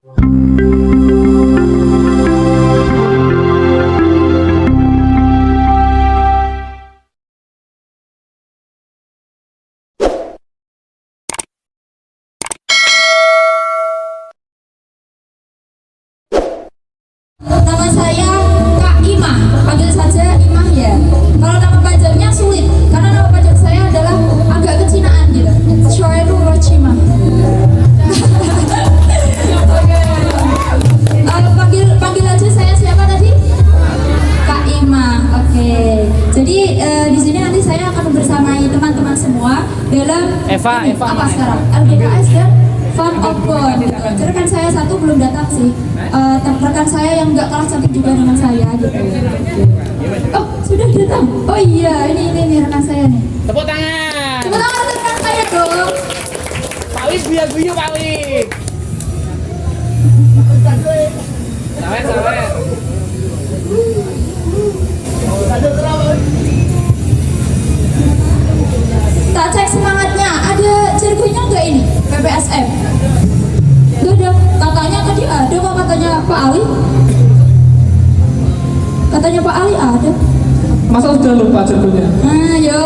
Nama saya Kak Imah, panggil saja Imah ya. Kalau nama panjangnya sulit, karena nama panjang saya adalah agak kecinaan gitu. Shoeru Rochima. Panggil aja saya siapa tadi? Kak Imah. Oke. Jadi di sini nanti saya akan bersamai teman-teman semua dalam Eva apa sekarang? LGKS dan Fun of God. Jadi rekan saya satu belum datang sih. Rekan saya yang nggak kalah cantik juga dengan saya gitu. Oh sudah datang. Oh iya ini rekan saya nih. Tepuk tangan. Tepuk tangan untuk rekan saya dong. Pak Wis guyu Pak Wis. Sawer. Tak cek semangatnya. Ada jargonnya nggak ini? PPSM. Nggak ada. Katanya tadi ada kok katanya Pak Ali. Katanya Pak Ali ada. Masa sudah lupa jargonnya? Ayo.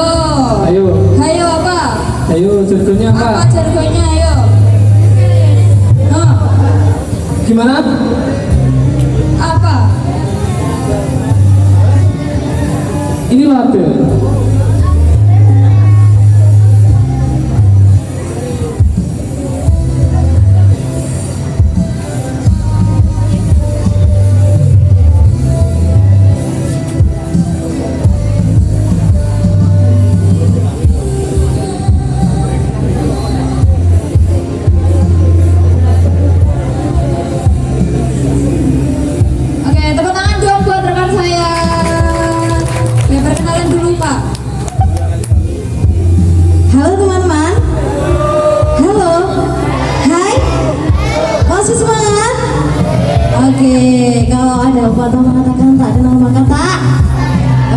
Ayo apa? Ayo jargonnya apa? Apa jargonnya ayo? Gimana? Apa? Ini latte. Oke, tepuk tangan dong buat rekan saya. Ya, perkenalan dulu Pak. Halo teman-teman. Halo. Hai. Masih semangat? Oke, kalau ada patah mengatakan tak kenal maka tak.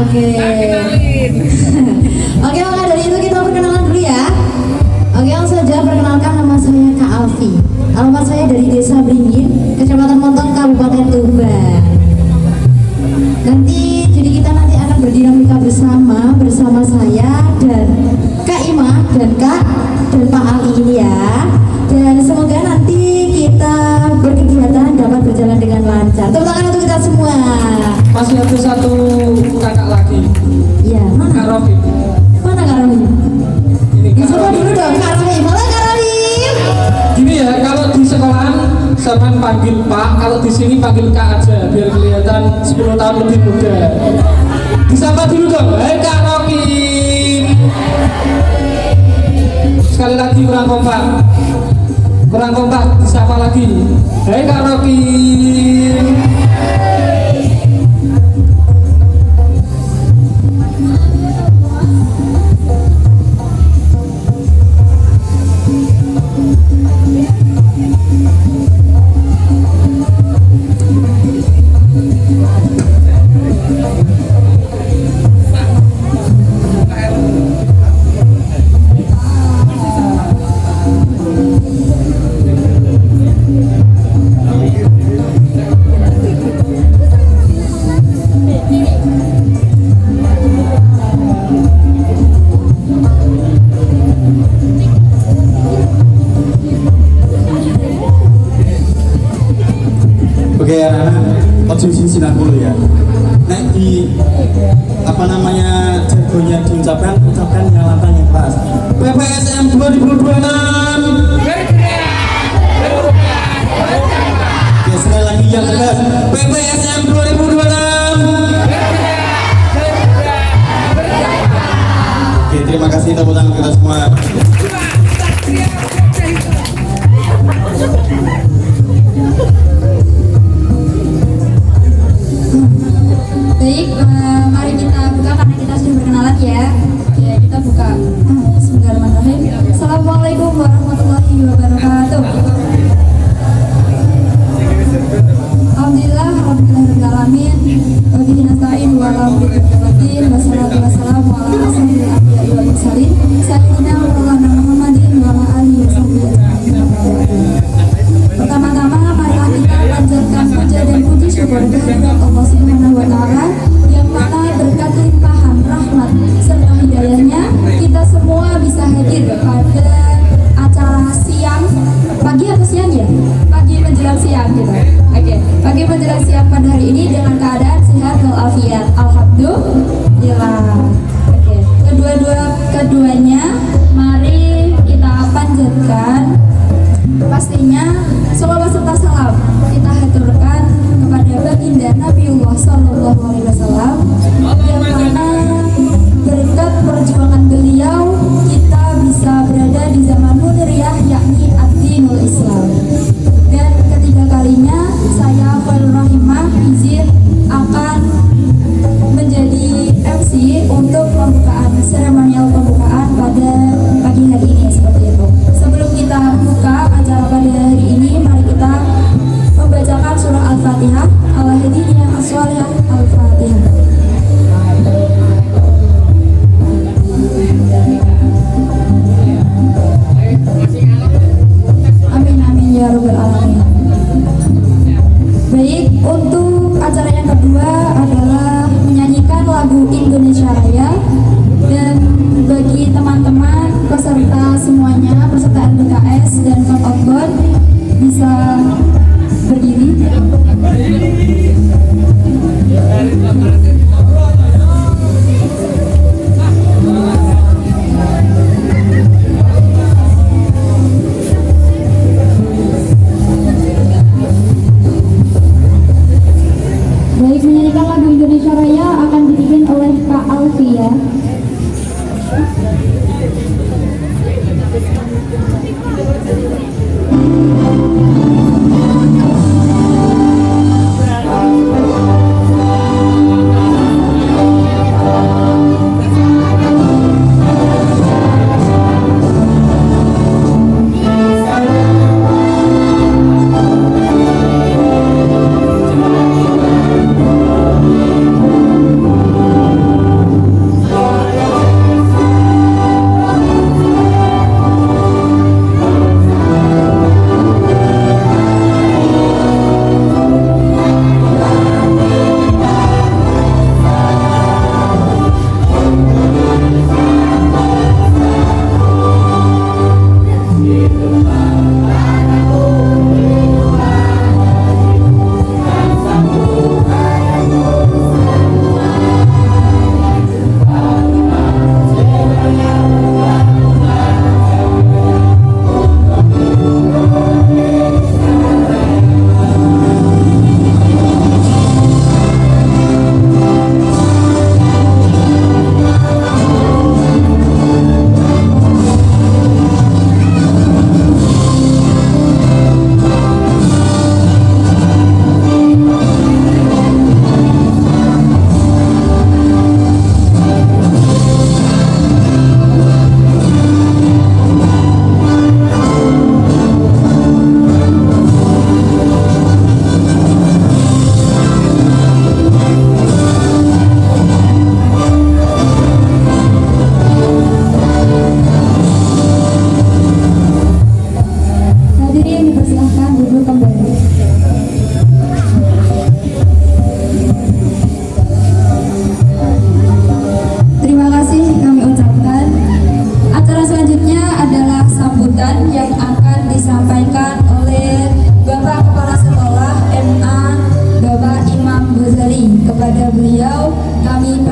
Oke. Oke, maka dari itu kita perkenalan dulu ya. Oke, langsung saja perkenalkan, nama saya Kak Alfi. Alamat saya dari Desa Beringin, Kecamatan Montong, Kabupaten Tuban. Nanti jadi kita nanti akan berdinamika bersama saya dan Kak Ima dan Pak Ali ini ya. Dan semoga nanti kita berkegiatan dapat berjalan dengan lancar. Tepuk tangan untuk kita semua. Masih ada satu kakak lagi. Iya, Kak mana? Rofi. Mana Kak Rohim? Ini Kak Disapa Rofi. dulu dong Kak Rohim. Halo Kak Rohim. Gini ya, kalau di sekolahan zaman panggil Pak, kalau di sini panggil Kak aja biar kelihatan 10 tahun lebih muda. Disapa dulu dong. Hai Kak Rofi. Sekali lagi kurang kompak, disapa lagi. Hai Kak Rofi. Oke anak-anak, ojo sinsinan dulu ya. Nek di apa namanya jargonnya diucapkan yang lantang yang keras. PPSM 2026. Oke, sekali lagi yang tegas. PPSM 2026. Oke, terima kasih tepuk tangan kita semua. Baik, mari kita buka karena kita sudah berkenalan ya. Ya, kita buka. Bismillahirrahmanirrahim. Assalamualaikum warahmatullahi bersyukur kehadirat Allah Subhanahu wa Ta'ala yang mana berkat limpahan rahmat serta hidayahnya kita semua bisa hadir pada acara siang, pagi atau siang ya? Pagi menjelang siang gitu. Oke, pagi menjelang siang pada hari ini dengan keadaan sehat walafiat. Alhamdulillah. Oke, keduanya mari kita panjatkan pastinya sholawat serta salam kita haturkan kepada baginda Nabiullah Sallallahu Alaihi Wasallam yang mana berkat perjuangan beliau kita bisa berada di zaman moderniyah yakni ad-dinul Islam. Dan ketiga kalinya saya Khairul Rahimah izin akan menjadi MC untuk pembukaan seremonial pembukaan pada pagi hari ini seperti itu. Sebelum kita buka acara pada hari ini, mari kita membacakan surah Al-Fatihah. Al-Hadiyah As-Salihah Al-Fatihah. Amin amin ya rabbal alamin. Baik, untuk acara yang kedua adalah menyanyikan lagu Indonesia Raya. Dan bagi teman-teman peserta semuanya, peserta LBKS dan Fund of God bisa berdiri. Baik, menyanyikan lagu Indonesia Raya akan dipimpin oleh Kak Alfia.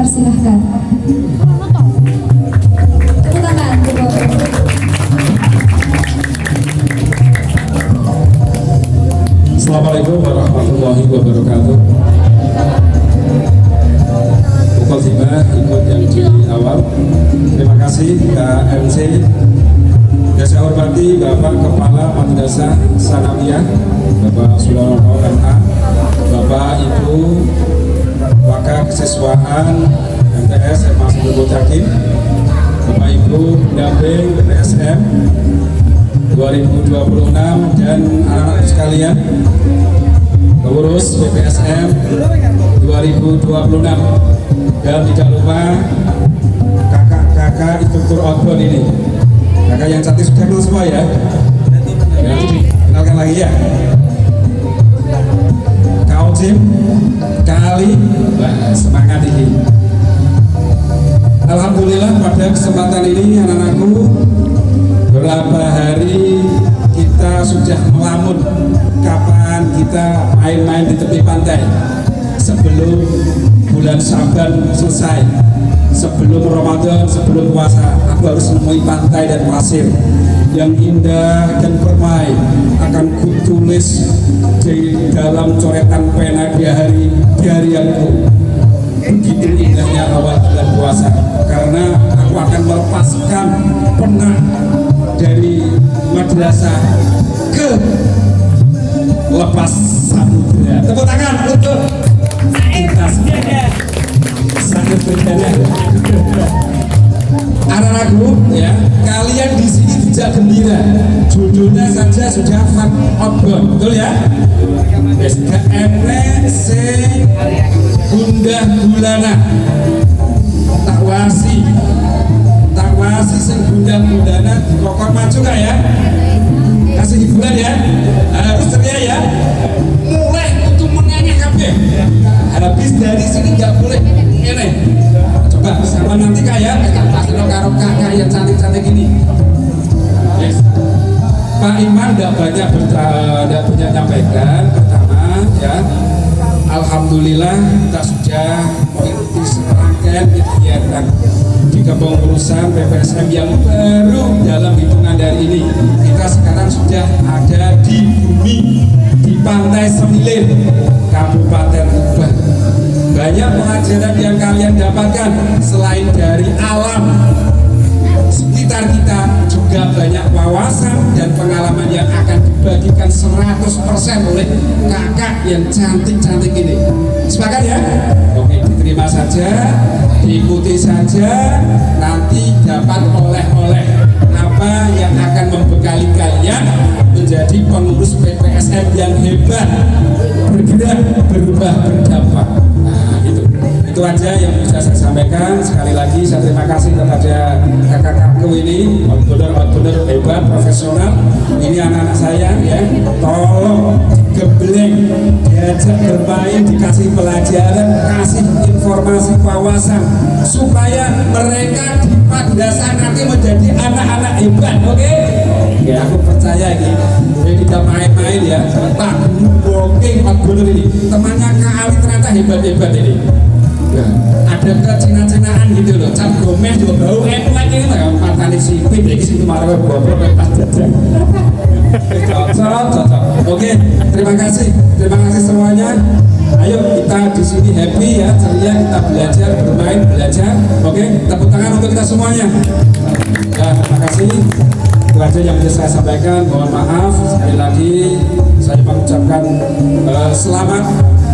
Silahkan. Tepuk tangan. Assalamualaikum warahmatullahi wabarakatuh. Pukul 5 ikut yang di awal. Terima kasih Kak MC. Yang saya hormati Bapak Kepala Madrasah Sanawiyah, Bapak Sularno MA, Bapak Ibu Wakil Kesiswaan MTS SMA Seluruh Cakim, Bapak Ibu pendamping BPSM 2026 dan anak-anak sekalian, pengurus BPSM 2026, dan tidak lupa kakak-kakak instruktur outbound ini. Kakak yang cantik sudah kenal semua ya? Nanti dikenalkan lagi ya. Kak Ocim, kali. Wah, semangat ini. Alhamdulillah pada kesempatan ini anak-anakku, berapa hari kita sudah melamun kapan kita main-main di tepi pantai sebelum bulan Syaban selesai, sebelum Ramadan, sebelum puasa. Aku harus menemui pantai dan pasir yang indah dan permai. Akan kutulis di dalam coretan pena di harianku. Begitu indahnya awal bulan puasa, karena aku akan melepaskan penat dari madrasah ke lepas samudera. Tepuk tangan untuk kita sangat berbeda. Anak-anakku, ya, kalian di sini tidak gembira. Judulnya saja sudah fun outbound, betul ya? SKMC gundah gulana takwasi sing gundah gulana kokor maju gak ya? Kasih hiburan ya, harus ceria ya. Mulai untuk menyanyi kabeh. Habis dari sini nggak boleh ini. Coba sama nanti kayak karo kakak yang cantik-cantik ini. Yes. Pak Iman tidak banyak menyampaikan. Pertama ya, alhamdulillah kita sudah mengikuti serangkaian kegiatan di kepengurusan PPSM yang baru dalam hitungan dari ini. Kita sekarang sudah ada di bumi, di Pantai Semilin, Kabupaten Tuban. Banyak pelajaran yang kalian dapatkan selain dari alam sekitar kita, juga banyak wawasan dan pengalaman yang akan dibagikan 100% oleh kakak yang cantik-cantik ini. Sepakat ya? Oke, diterima saja, diikuti saja, nanti dapat oleh-oleh apa yang akan membekali kalian menjadi pengurus PPSM yang hebat, bergerak, berubah, berdampak. Nah, itu aja yang bisa saya sampaikan. Sekali lagi saya terima kasih kepada kakak-kakakku ini, outbound hebat, profesional. Ini anak-anak saya ya, tolong digebleng, diajak bermain, dikasih pelajaran, kasih informasi wawasan supaya mereka di madrasah nanti menjadi anak-anak hebat. Oke? Ya, aku percaya ini. Jadi tidak main-main ya. Pak Booking outbound ini temannya Kak Ali ternyata hebat-hebat ini. Ya, ada kecina-cinaan gitu loh. Cap Gomez juga bau enak ini lah. Matanya sipit, jadi situ marah bobrok pas jajan. Cocok. Oke, terima kasih semuanya. Ayo kita di sini happy ya, ceria, kita belajar, bermain, belajar. Oke, tepuk tangan untuk kita semuanya. Ya, terima kasih. Itu aja yang bisa saya sampaikan. Mohon maaf sekali lagi. Saya mengucapkan selamat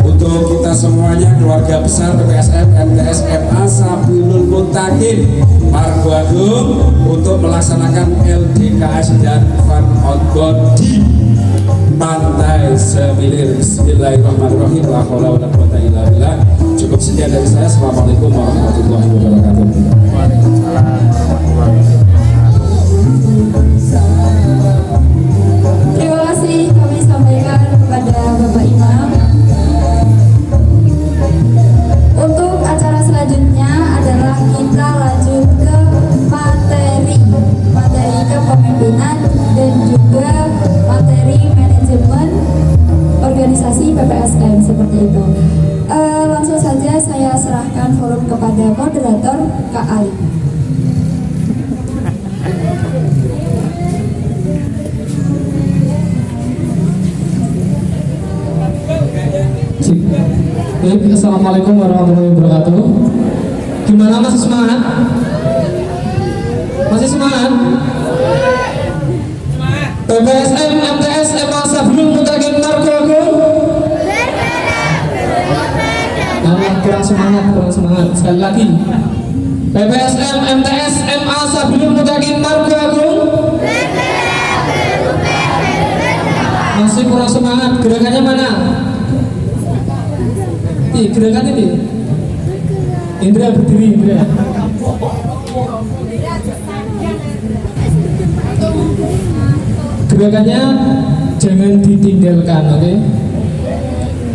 untuk kita semuanya, keluarga besar PPSM MTS MA Sabilul Muttaqin Margo Agung, untuk melaksanakan LDKS dan Fun Outbound di Pantai Semilir. Bismillahirrahmanirrahim. La haula wala quwwata illa billah. Cukup sekian dari saya. Assalamualaikum warahmatullahi wabarakatuh. Terima kasih kami sampaikan kepada Bapak Imam. Untuk acara selanjutnya adalah kita lanjut ke materi kepemimpinan dan juga materi manajemen organisasi PPSM seperti itu. Langsung saja saya serahkan forum kepada moderator Kak Ali. Baik, assalamualaikum warahmatullahi wabarakatuh. Gimana, masih semangat? Masih semangat? PPSM MTS MA Sabilul Muttaqin Margo Agung. Kurang semangat. Sekali lagi. PPSM MTS MA Sabilul Muttaqin Margo Agung. Masih kurang semangat. Gerakannya mana? Gerakan ini. Indra berdiri, Indra. Gerakannya jangan ditinggalkan, oke?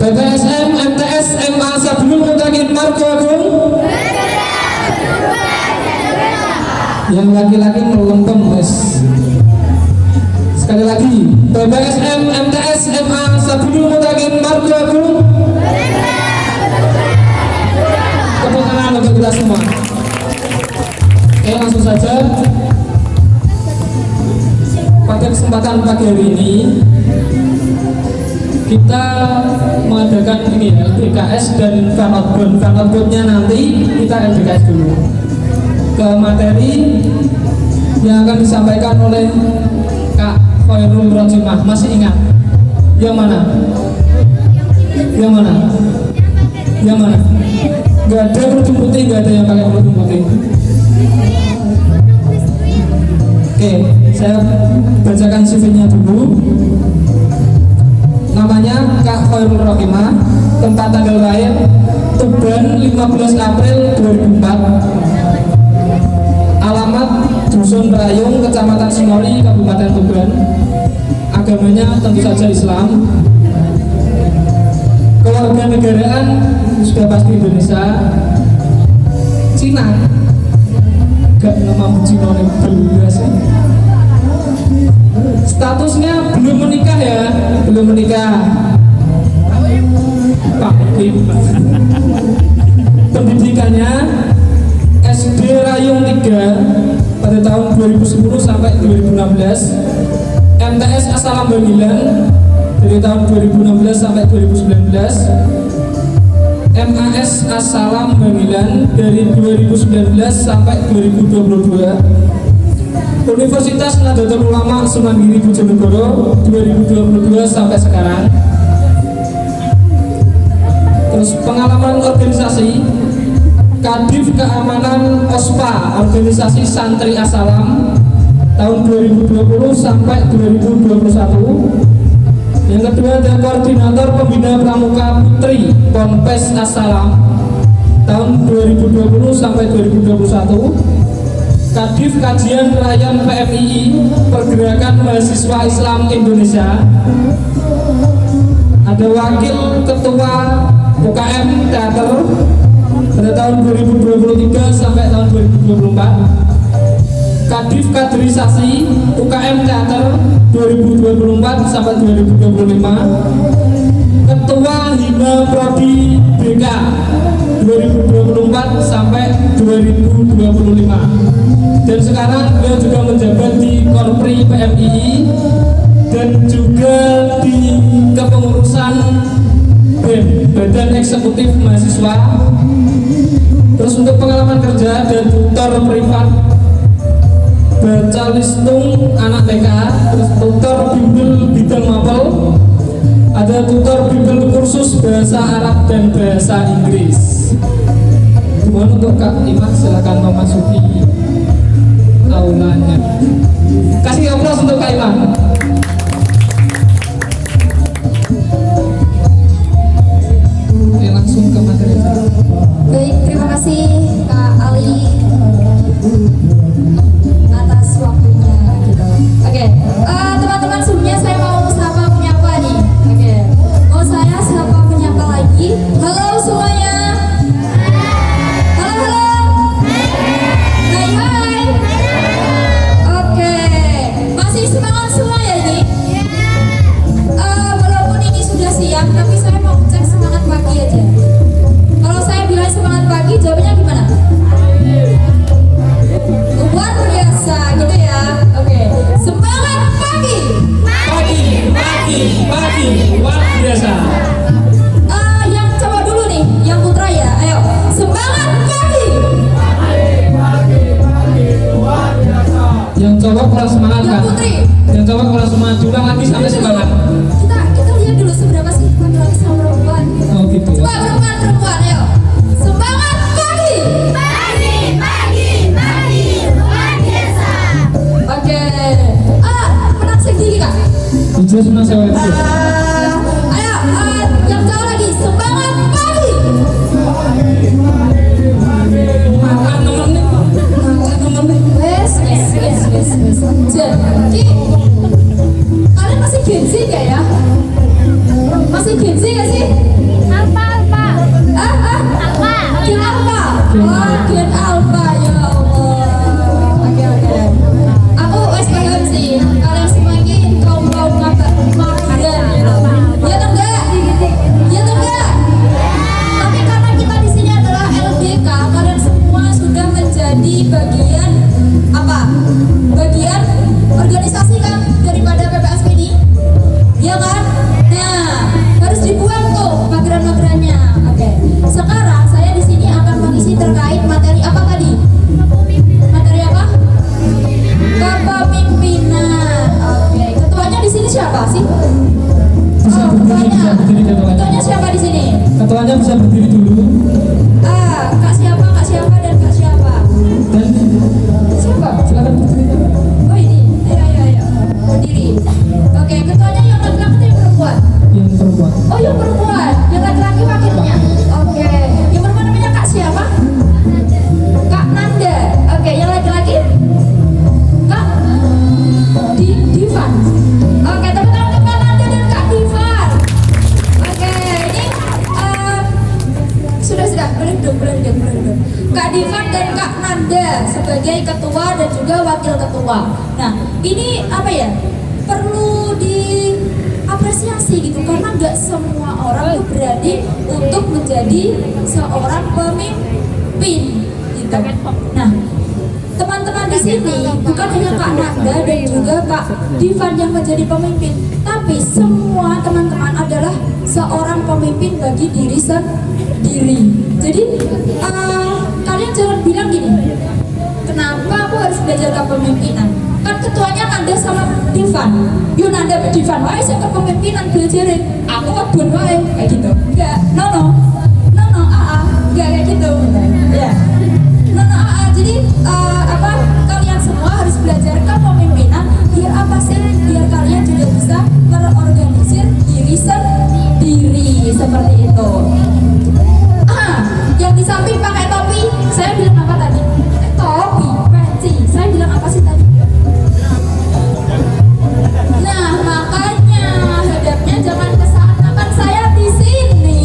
PPSM, MTS, MA Sabrul Mutakin Margo Agung. Yang laki-laki melempem Mas. Sekali lagi, PPSM, MTS, MA Sabrul Mutakin Margo Agung. Tepuk tangan untuk kita semua. Oke, langsung saja. Pada kesempatan pagi hari ini kita mengadakan ini ya, LDKS dan fan outbound. Fan outboundnya nanti kita LDKS dulu ke materi yang akan disampaikan oleh Kak Khairul Rohimah. Masih ingat? Yang mana? Yang mana? Yang mana? Gak ada kerudung putih, gak ada yang pakai kerudung putih. Oke, saya bacakan CV-nya dulu. Namanya Kak Khairul Rohimah, tempat tanggal lahir Tuban 15 April 2004. Alamat Dusun Rayung, Kecamatan Singori, Kabupaten Tuban. Agamanya tentu saja Islam. Kewarganegaraan sudah pasti Indonesia. Cina gak nama Cina belas. Statusnya belum menikah ya, belum menikah. Pak Kim. Pendidikannya SD Rayung 3 pada tahun 2010 sampai 2016. MTS Asalam Banggilan dari tahun 2016 sampai 2019. MAS Asalam Banggilan dari 2019 sampai 2022. Universitas Nahdlatul Ulama Sunan Giri Bojonegoro 2022 sampai sekarang. Terus pengalaman organisasi Kadif Keamanan OSPA, organisasi Santri Asalam tahun 2020 sampai 2021. Yang kedua ada koordinator pembina pramuka putri Ponpes Asalam tahun 2020 sampai 2021. Kadif Kajian Rayon PMII Pergerakan Mahasiswa Islam Indonesia. Ada wakil ketua UKM Teater pada tahun 2023 sampai tahun 2024. Kadif Kaderisasi UKM Teater 2024 sampai 2025. Ketua Hima Prodi BK 2024 sampai 2025. Dan sekarang beliau juga menjabat di Korpri PMII dan juga di kepengurusan BEM, Badan Eksekutif Mahasiswa. Terus untuk pengalaman kerja ada tutor privat baca listung anak TK, terus tutor bimbel bidang mapel, ada tutor bimbel kursus bahasa Arab dan bahasa Inggris. Kemudian untuk Kak Iman silakan memasuki aulanya. Kasih aplaus untuk Kak Iman. Oke, langsung ke materi. Baik, terima kasih Kak Ali atas waktunya gitu. Oke, teman-teman sebelumnya saya mau sapa menyapa nih. Oke, mau saya sapa menyapa lagi. Halo semuanya. Halo, halo. Hai, hai. Oke, masih semangat semua ya ini? Walaupun ini sudah siang, tapi saya mau cek semangat pagi aja. Kalau saya bilang semangat pagi, jawabnya gimana? Luar biasa gitu ya. Oke, semangat pagi. Pagi, luar biasa. Yang cowok dulu nih, yang putra ya. Ayo, semangat pagi. Yang cowok kurang semangat Yang kan? putri. Yang cowok kurang semangat, curang lagi sampai semangat. Kita lihat dulu seberapa sih laki-laki sama perempuan. Oh gitu. Coba perempuan, ayo. Semangat pagi. Luar biasa. Oke. Menang sendiri Kak. Hijau senang saya itu. Ayo, yang cowok lagi. Semangat pagi. Makan temen nih. Wes. Jadi, kalian masih Gen Z gak ya? Masih Gen Z gak sih? Bisa Oh, berdiri, bisa berdiri ketuanya. ketuanya siapa di sini? Ketuanya bisa berdiri dulu Kak siapa dan kak siapa? dan Siapa? silakan berdiri. Oh ini, ayo, berdiri. Oke, ketuanya yang laki-laki atau yang perempuan? Yang perempuan. Oh yang perempuan, yang laki-laki wakilnya. Oke, yang perempuan namanya kak siapa? Kak Nanda. Oke, yang laki-laki? Kak Divan. Oke, teman-teman untuk Kak Nanda dan Kak Divan. Oke, ini sudah boleh dong. Kak Divan dan Kak Nanda sebagai ketua dan juga wakil ketua. Nah, ini apa ya? Perlu diapresiasi gitu karena nggak semua orang tuh berani untuk menjadi seorang pemimpin gitu. Nah, teman-teman di sini bukan hanya Kak Nanda dan juga Kak Divan yang menjadi pemimpin, tapi semua teman-teman adalah seorang pemimpin bagi diri sendiri. Jadi kalian jangan bilang gini, kenapa aku harus belajar kepemimpinan? Kan ketuanya Nanda sama Divan. Yuk Nanda sama Divan, wae saya kepemimpinan belajarin. Aku kebun wae kayak gitu. Enggak, no, enggak kayak gitu. Ya. No, jadi kalian semua harus belajar kepemimpinan biar apa sih? Biar kalian juga bisa merorganisir diri sendiri seperti itu. Yang di samping pakai topi, saya bilang apa tadi? Topi, peci. Saya bilang apa sih tadi? Nah, makanya hadapnya jangan ke sana, kan saya di sini.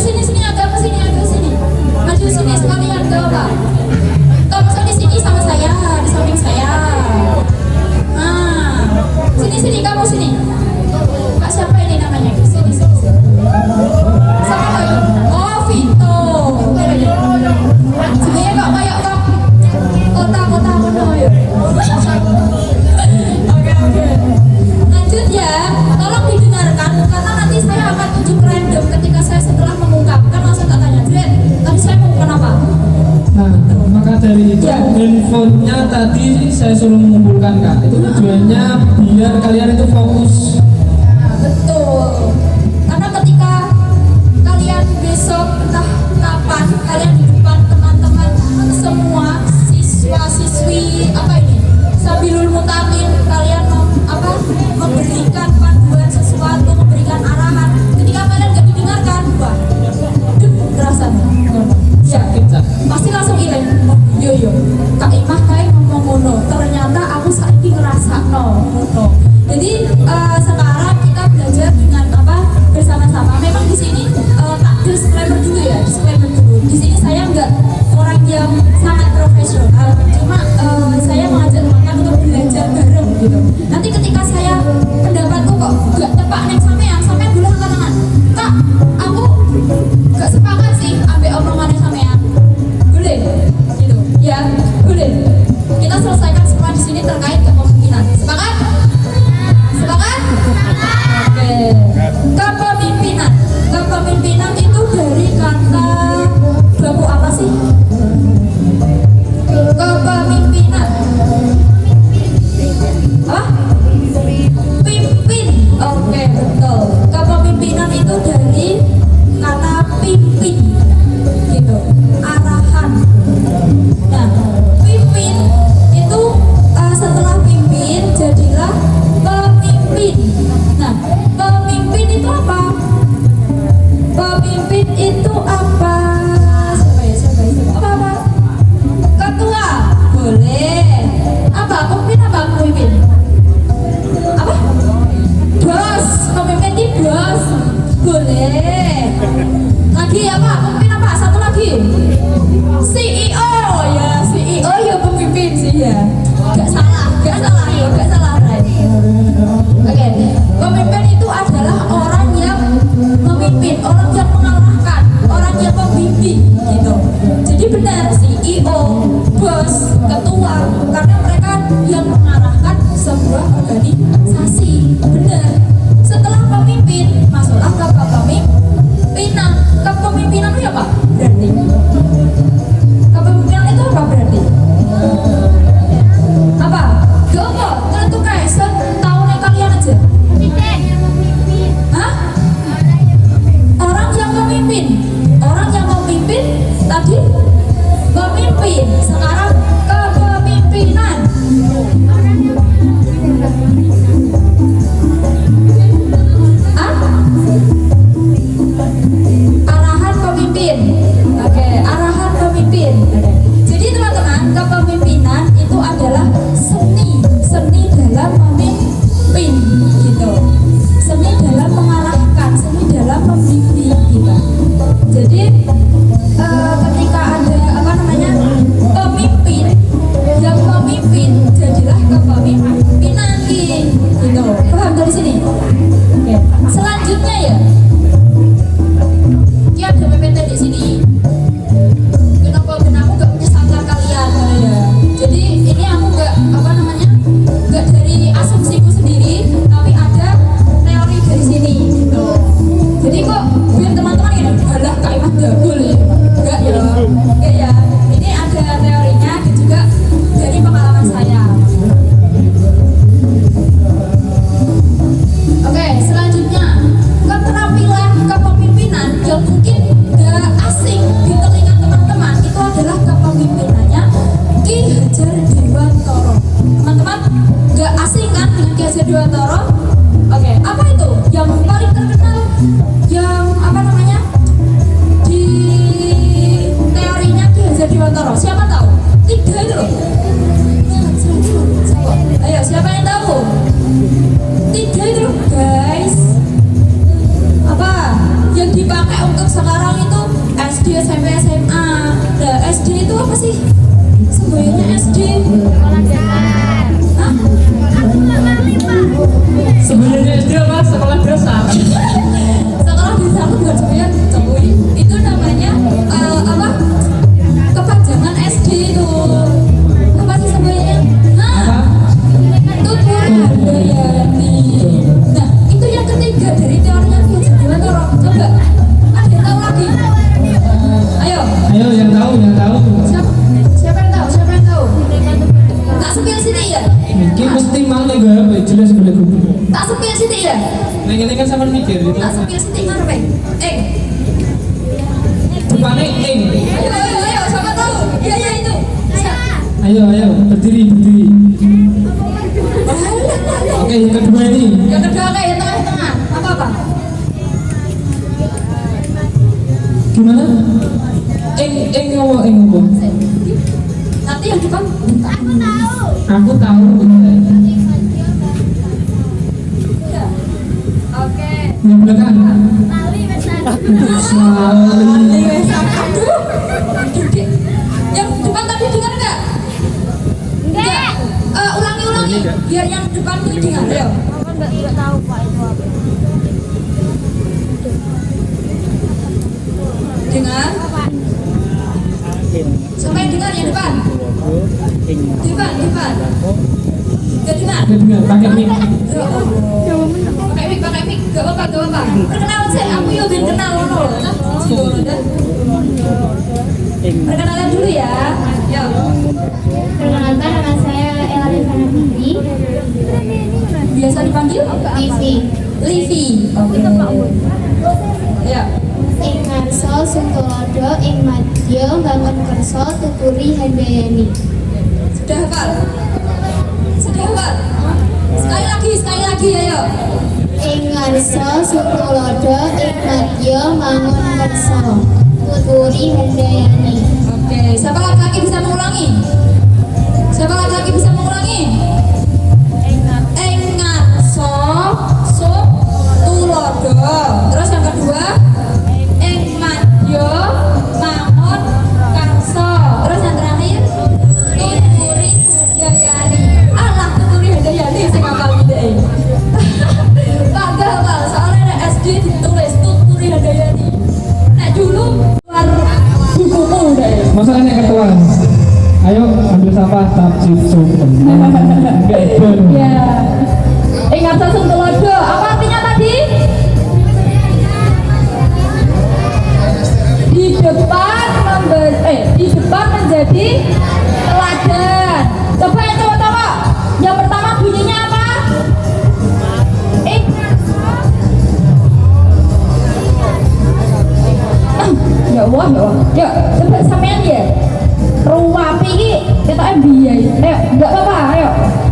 Sini agak ke sini. Maju sini sekalian ke apa? Kamu di sini sama saya, di samping saya. Nah, sini kamu sini. Kak siapa ini namanya? Sini. Sama lagi. Oh, Vito. Sebenarnya kok kayak kota mana ya? Oke. Lanjut ya. Tolong didengarkan karena nanti saya akan tunjuk random ketika saya setelah mengungkapkan langsung tak tanya, Dren, tadi saya mengungkapkan apa? Nah, maka dari itu handphonenya tadi saya suruh mengumpulkan Kak. Itu tujuannya biar kalian itu fokus. Betul. Karena ketika kalian besok entah kapan kalian di depan teman-teman semua siswa-siswi Sabilul Mutakin, kalian memberikan panduan sesuatu, memberikan arahan. Ketika kalian gak didengarkan, wah, rasanya. Ya, pasti langsung ilang. Oh, yo. Kak Imah kayak ngomong ngono. Ternyata aku saiki ngrasakno ngono. Jadi sekarang kita belajar dengan bersama-sama. Memang di sini tak disclaimer dulu ya, Di sini saya nggak orang yang sangat profesional, cuma saya mengajak teman-teman untuk belajar bareng gitu. Nanti ketika saya pendapatku kok nggak tepak nih sampean dulu angkat tangan. Kak, aku nggak sepakat sih ambil omongannya sampean. Boleh, gitu. Ya, boleh. Kita selesaikan semua di sini terkait kepemimpinan. Sepakat? Oke. Kepemimpinan itu dari kata baku apa sih? Kepemimpinan. Apa? Pimpin. Oke, betul. Kepemimpinan itu dari kata pimpin, gitu. Arahan. Nah, pimpin itu setelah pimpin jadilah pemimpin. Nah, pemimpin itu apa? Pemimpin itu apa? Siapa? Apa? Ketua. Boleh. Apa? Pemimpin apa? Pemimpin. Apa? Bos. Pemimpin ini bos. Boleh. Lagi apa? Pemimpin apa? Satu lagi. CEO. Ya, CEO ya pemimpin sih ya. Gak salah. Right. Oke. Pemimpin itu adalah orang yang memimpin, orang yang mengarahkan, orang yang pembimbing gitu. Jadi benar CEO, bos, ketua, karena mereka yang mengarahkan sebuah organisasi. Benar. Setelah pemimpin, masuklah ke kepemimpinan. Kepemimpinan itu apa? Berarti. Kepemimpinan itu apa berarti? Apa? Gak apa, tentu kayak setahun yang kalian aja. tinggal di sini. Oke. Selanjutnya ya, dia ada PPT di sini. Kenapa aku nggak menyesatkan kalian ya? Jadi ini aku nggak apa namanya, nggak dari asumsiku sendiri, tapi ada teori dari sini. Gitu. Jadi kok biar teman-teman ini halah Kak Imas gagul ya? Enggak ya, enggak ya. Ini ada teorinya dan juga dari pengalaman saya. Oke, selanjutnya keterampilan kepemimpinan yang mungkin gak asing di telinga teman-teman itu adalah kepemimpinannya Ki Hajar Dewantara. Teman-teman gak asing kan dengan Ki Hajar Dewantara? Oke, apa itu yang paling terkenal, yang apa namanya di teorinya Ki Hajar Dewantara? Siapa tahu? 3 itu loh. Ayo, siapa yang tahu? 3 itu loh guys. Apa yang dipakai untuk sekarang itu SD, SMP, SMA. Nah, SD itu apa sih? Sebenarnya SD Hah? Sebenarnya SD apa? Sekolah dasar. Sekolah dasar itu bukan sebenarnya cuy. Itu namanya apa? Kepanjangan SD itu. Apa sih sebenarnya? Nah, Tutur Handayani. Nah, itu yang ketiga dari teorinya Ki Hajar Dewantara. Coba, ada yang tahu lagi? Ayo, Ayo yang tahu, yang tahu. siapa yang tahu? Siapa yang tahu? Tak sepil sini ya? Ini mesti mang nih gak apa jelas boleh gue. Tak sepil sini ya? Nah ini kan sama mikir itu. Tak sepil sini ngarepe? Depannya ing. Ayo, siapa tahu? Iya, iya itu. Ayo berdiri. Oke yang kedua ini. Yang kedua kayak tengah-tengah. Apa? Gimana? Ing apa? Nanti yang depan. Aku tahu. Ya. Oke. Yang belakang. Sali. Aduh. Yang depan tadi dengar nggak? Enggak. Ulangi. Biar yang depan ini dengar. Ayo. Enggak tahu Pak itu apa. Dengar. Siapa yang dengar yang depan? Depan. Gak dengar? Dengar pakai mic. Pakai mic. Gak apa-apa. Perkenalan saya, aku yo ben kenal loh. Perkenalan dulu ya. Yo. Perkenalkan nama saya Ella Rifana Fitri. Biasa dipanggil Livi. Oke. Ya. Ing ngarsa Suntulodo ing madya bangun kersa tuturi Handayani. Sudah hafal? Sekali lagi ayo. Ing ngarsa Suntulodo ing madya bangun kersa tuturi Handayani. Oke, siapa laki-laki bisa mengulangi? Engatso Tulodo. Terus yang kedua, ing madya mangun karsa. Terus yang terakhir, tuturi Handayani. Alah, tuturi Handayani sing ngapal ide. Kagak hafal, soalnya ada SD ditulis tuturi Handayani. Nah dulu keluar bukumu deh. Masa kan yang ketua? Ayo ambil sampah tapcip sumpen. Ya. Ingat sasung telodo. Apa artinya tadi? Di depan menjadi teladan. Coba yang coba. Yang pertama bunyinya apa? Ya Allah. Ya, coba sampean ya. Ruwapi iki ketoke biye. Ayo, enggak apa-apa, ayo.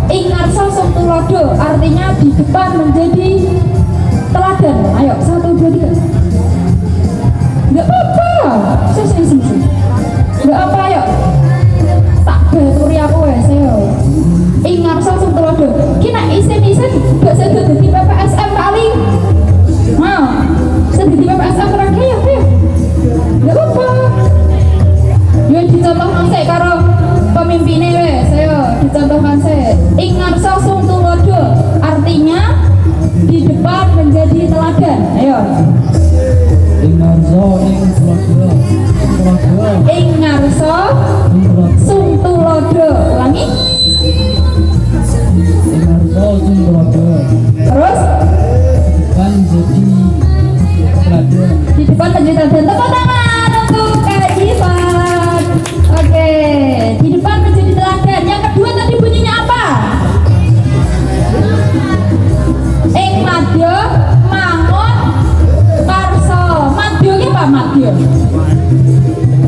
Ingarsa sung tulodo artinya di depan menjadi teladan. Ayo, 1 2 3. Enggak apa-apa. Sini. Enggak apa, ayo. Tak baturi aku wes, ayo. Ingarsa sung tulodo. Ki nek isin-isin gak sedo dadi PPSM kali. Nah, sedo dadi PPSM terakhir ya. Enggak apa-apa. Yo dicontohkan sik karo pemimpinnya wes, ayo dicontohkan sik. Ing ngarsa sung tulodo artinya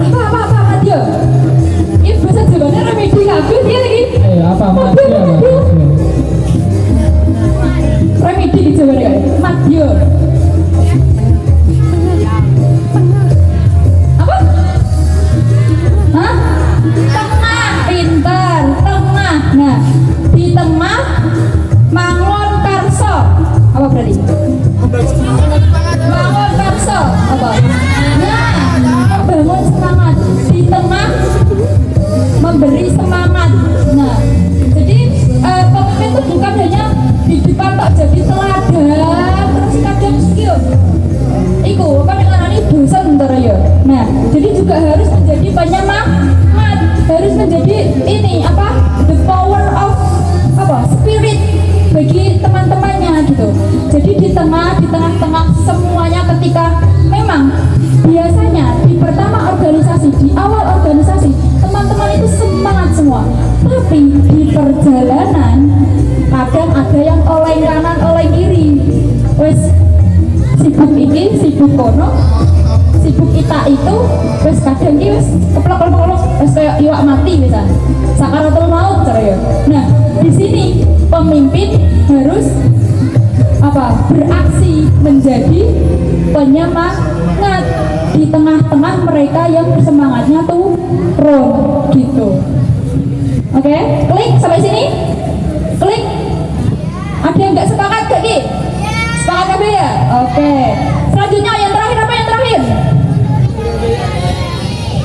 Apa Madya? Ini bahasa Jawanya remedi kabeh dia lagi. Apa Madya? Remedi di Jawa ya. Madya. Apa? Hah? Tengah, pintar, tengah. Nah, di tengah mangon karso. Apa berarti? Bangun karso. Apa? Nah, bangun semangat. Di tengah memberi semangat. Nah, jadi pemimpin itu bukan hanya di depan tak jadi teladan terus kadang skill. Iku apa yang ngarani dosen ntar ya. Nah, jadi juga harus menjadi penyemangat, harus menjadi ini apa? The power of apa? Spirit bagi teman-temannya gitu. Jadi di tengah-tengah semuanya ketika memang biasanya di pertama organisasi, di awal organisasi teman-teman itu semangat semua, tapi di perjalanan kadang ada yang oleng kanan oleng kiri, wes sibuk ini sibuk kono sibuk kita itu, wes kadang ini wes keplok wes kayak iwak mati bisa sakaratul maut cara ya. Nah di sini pemimpin harus apa beraksi menjadi penyemangat di tengah-tengah mereka yang semangatnya turun gitu. Oke, klik sampai sini. Klik. Ada yang nggak sepakat gak Ki? Sepakat KB ya? Oke. Selanjutnya yang terakhir apa yang terakhir?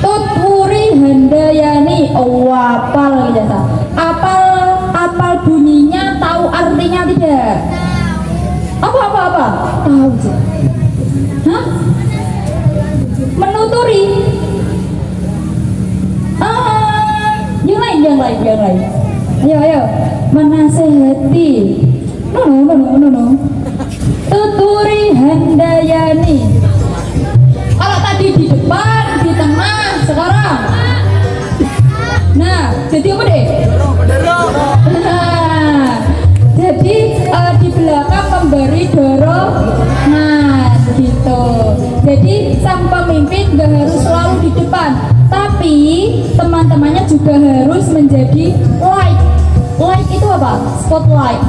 Tutwuri Handayani. Oh, apal biasa. Apal bunyinya, tahu artinya tidak? Apa? Tahu sih. Hah? Menuturi. Yang lain. Ayo. Menasehati. No. Tuturi Handayani. Kalau tadi di depan, di tengah, sekarang. Nah, jadi apa deh? Nah, jadi di belakang memberi dorongan gitu. Jadi sang pemimpin gak harus selalu di depan, tapi teman-temannya juga harus menjadi light. Light itu apa? Spotlight.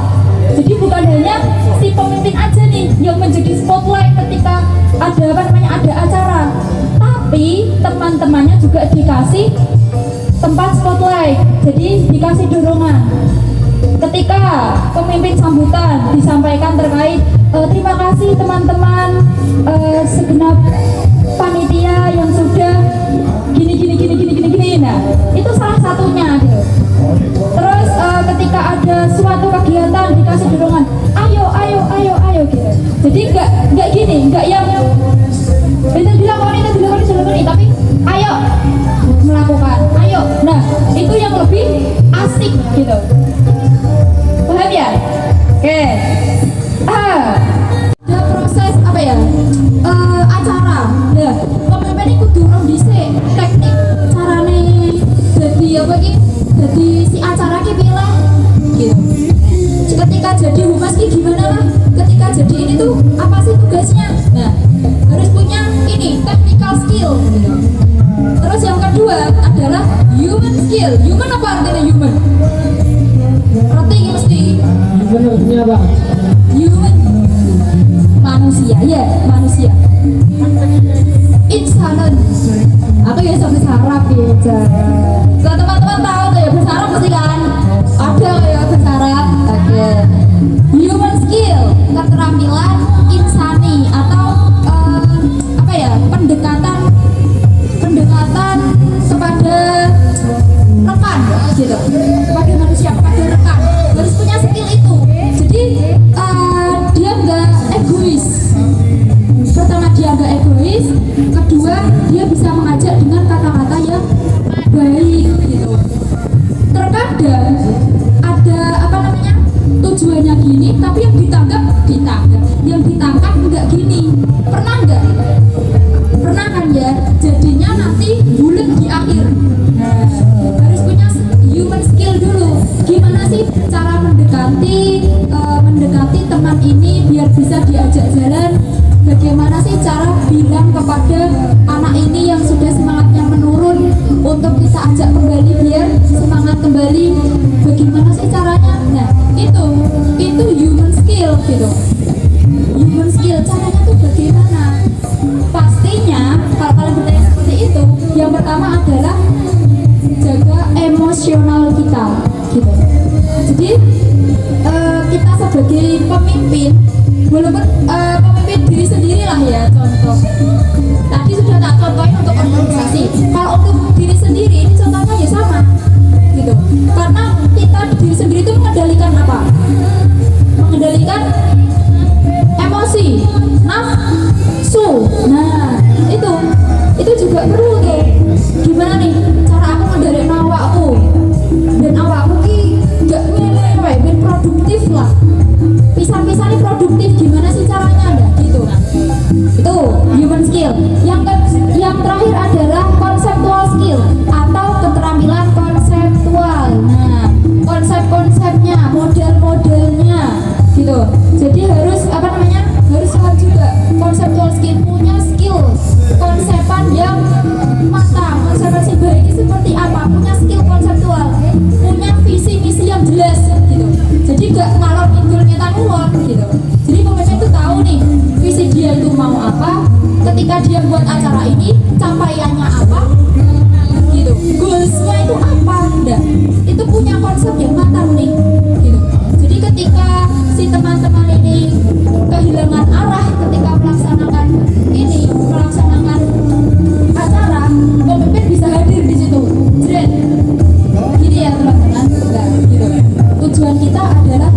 Jadi bukan hanya si pemimpin aja nih yang menjadi spotlight ketika ada acara, tapi teman-temannya juga dikasih tempat spotlight. Jadi dikasih dorongan. Ketika pemimpin sambutan disampaikan terkait terima kasih teman-teman segenap panitia yang sudah gini. Nah, itu salah satunya gitu. Terus ketika ada suatu kegiatan dikasih dorongan, ayo gitu. Jadi nggak gini, nggak yang bisa dilakoni, tapi ayo melakukan, ayo. Nah, itu yang lebih asik gitu. Paham ya? Oke. Ada proses apa ya? Acara. Nah, pemimpin ini kudu urung dhisik teknik carane dadi apa iki? Dadi si acara ki piye lah gitu. Ketika jadi humas ki gimana lah? Ketika jadi ini tuh apa sih tugasnya? Nah, harus punya ini technical skill gitu. Terus yang kedua adalah human skill. Human apa artinya human? Roti ini mesti Benernya Pak. human manusia, ya manusia. Insanan. Aku ya sampai sarap ya. Kalau teman-teman tahu tuh ya bahasa Arab pasti kan ada ya bahasa Arab. Oke. Human skill, keterampilan insani atau apa ya pendekatan kepada rekan gitu, kepada manusia, kepada rekan harus punya skill itu. Jadi dia nggak egois. Pertama dia nggak egois, kedua dia bisa mengajak dengan kata-kata yang baik gitu. Terkadang ada apa namanya tujuannya gini, tapi yang ditangkap enggak gini. Pernah kan ya? Jadinya nanti bulat di akhir. Nah, harus punya human skill dulu. Gimana sih cara mendekati teman ini biar bisa diajak jalan? Bagaimana sih cara bilang kepada anak pertama adalah jaga emosional kita, gitu. Jadi kita sebagai pemimpin, walaupun pemimpin diri sendiri lah ya, contoh. Tadi sudah tak contohin untuk organisasi. Kalau untuk diri sendiri, ini contohnya ya sama, gitu. Karena kita diri sendiri itu mengendalikan apa? Mengendalikan emosi, nafsu. Nah, itu juga perlu tuh. Gimana nih cara aku mengendalikan awakku? Dan awakku ki gak ngewe, ben produktif lah. Pisah-pisah nih produktif, gimana sih caranya ada gitu. Itu human skill. Yang terakhir adalah conceptual skill atau keterampilan konseptual. Nah, konsep-konsepnya, model-modelnya gitu. Jadi harus harus juga conceptual skill, punya skill konsepan yang matang. Konsepan si baik ini seperti apa? Punya skill konseptual, punya visi misi yang jelas gitu. Jadi gak ngalor ngidul nyetan uang gitu. Jadi pemimpin itu tahu nih visi dia itu mau apa, ketika dia buat acara ini capaiannya apa gitu, goalsnya itu apa. Nah, itu punya konsep yang matang nih gitu. Jadi ketika si teman-teman ini kehilangan arah ketika melaksanakan acara, pemimpin bisa hadir di situ. Jret. Gini ya teman-teman. Nah, gitu. Tujuan kita adalah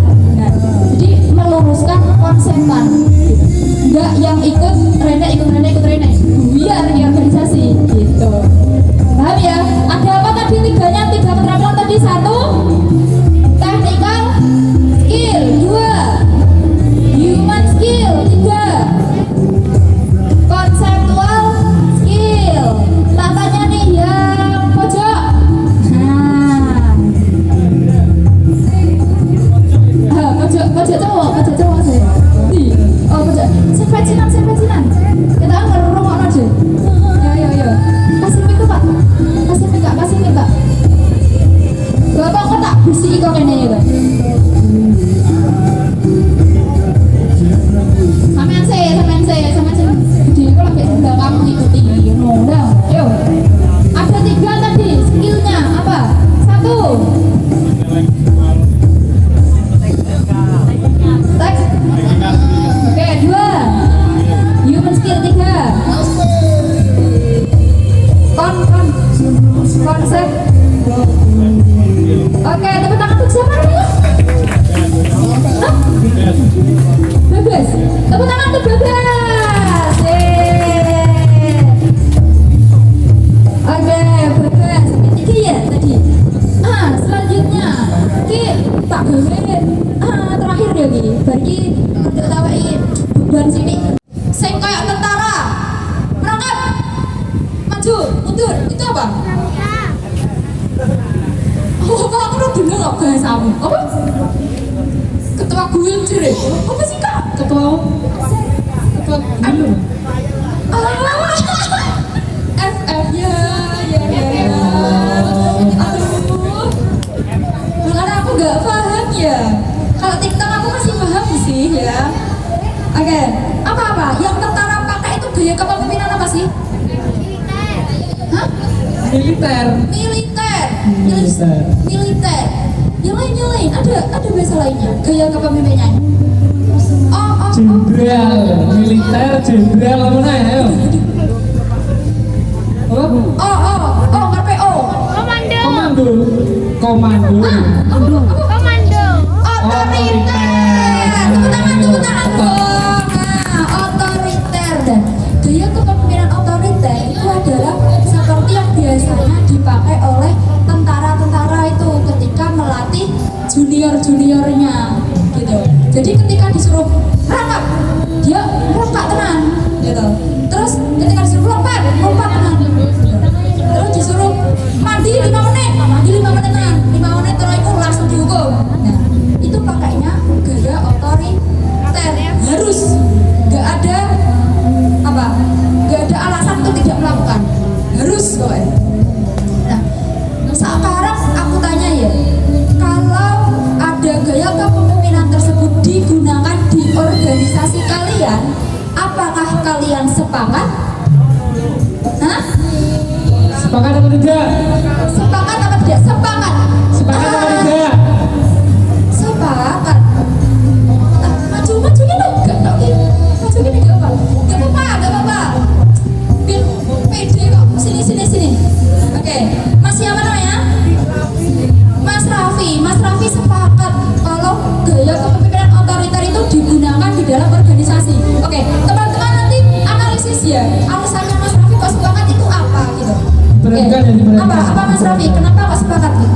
jadi meluruskan konsepan gitu. Enggak yang ikut rene biar di organisasi gitu. Paham ya? Ada apa tadi tiga keterampilan tadi? 1 technical skill, 2 human skill, 3 conceptual skill. Tak tanya nih yang pojok. Pojok cowok saya. Oh pojok. Sempacinan. Kita ngerungok aja. Yo. Kasih mic Pak. Bapak kok tak bersih kok kene ya, Pak. Sampean saya. Gede kok lagi sebelah kamu ikuti. Udah. Yo. Ada 3 tadi skillnya apa? 1 Oke, 2 human skill, 3 konsep. Oke, tepuk tangan untuk siapa namanya? Bagas. Tepuk tangan untuk Bagas. Oke, Bagas. Ini ya tadi. Selanjutnya tak gawe terakhir deh iki. Bar iki untuk tawain beban sini. Sing kayak tentara. Berangkat. Maju, mundur. Itu apa? Oh, Pak, aku udah dengar nggak bahasamu? Apa? Ketua Guldir. Apa sih, Kak? Ketua aduh. FF ya. Aduh. Karena aku nggak paham ya. Kalau TikTok aku masih paham sih ya. Oke. Apa? Yang tentara pakai itu gaya kepemimpinan apa sih? Hah? Militer. Nyelain. Ada bahasa lainnya. Gaya kepemimpinannya. Jenderal, militer, jenderal apa nih? Ayo. RPO. Komando. Otoriter. Tepuk tangan dong. Otoriter. Dan gaya kepemimpinan otoriter itu adalah seperti yang biasanya dipakai oleh tentara-tentara itu ketika melatih junior-juniornya gitu. Jadi ketika disuruh rangkap, dia rangkap tenan gitu. Terus ketika disuruh lompat tenan gitu. Terus disuruh mandi 5 menit tenan. 5 menit terus itu langsung dihukum. Nah, itu pakainya gaya otoriter. Harus gak ada alasan untuk tidak melakukan. Harus pokoknya. Nah, sekarang aku tanya ya, kalau ada gaya kepemimpinan tersebut digunakan di organisasi kalian, apakah kalian sepakat? Hah? Sepakat atau tidak? Sepakat apa tidak? Sepakat. Sepakat atau tidak? Sepakat. Maju gini dong, gak tau gini. Maju gini gak apa? Gak apa-apa. Biar pede kok. Sini. Oke, Mas siapa namanya? Mas Raffi sepakat kalau gaya kepemimpinan otoriter itu digunakan di dalam organisasi. Oke, teman-teman nanti analisis ya. Alasannya Mas Raffi kok sepakat itu apa gitu? Diperhatikan ya, diperhatikan. Apa Mas Raffi? Kenapa kok sepakat gitu?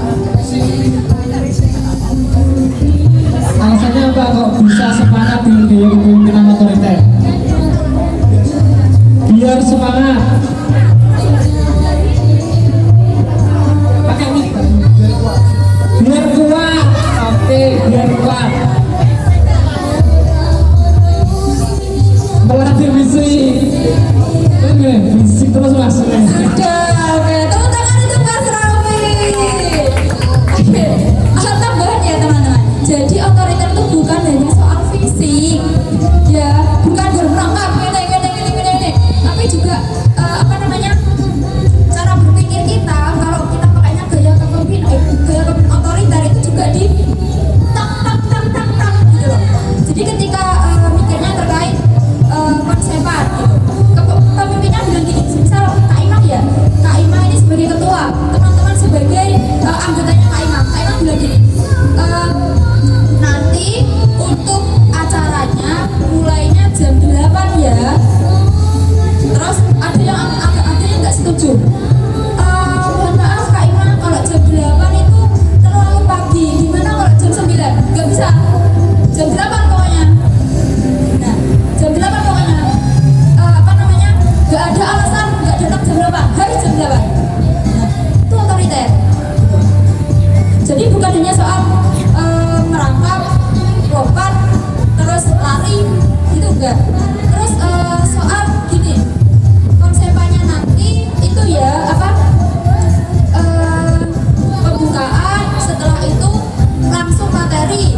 Alasannya apa kok bisa sepakat dengan gaya kepemimpinan otoriter? Biar semangat. Pakai mic. Biar kuat. Oke, biar kuat. Melatih fisik. Oke, fisik terus mas. Oke, tepuk tangan untuk Mas Raffi. Oke, ada tambahan ya teman-teman. Jadi otoriter itu bukan hanya soal fisik, ya, bukan berperangkap ini, tapi juga apa namanya cara berpikir kita. Kalau kita pakainya gaya kepemimpinan otoriter itu juga di tak gitu loh. Jadi ketika mikirnya terkait konsepan gitu. Pemimpinnya bilang gini, misal Kak Imam ya, Kak Imam ini sebagai ketua, teman-teman sebagai anggotanya Kak Imam bilang gini, nanti untuk acaranya mulainya jam 8 ya. Terus ada yang nggak setuju. Mohon maaf Kak Imam, kalau jam 8 itu terlalu pagi. Gimana kalau jam 9? Nggak bisa. Jam 8 pokoknya. Nah, jam 8 pokoknya. Apa namanya? Nggak ada alasan nggak datang jam 8. Harus jam 8. Nah, itu otoriter. Jadi bukan hanya soal merangkap, lompat, terus lari, itu enggak. Terus soal gini, konsepannya nanti itu ya apa? Pembukaan, setelah itu langsung materi.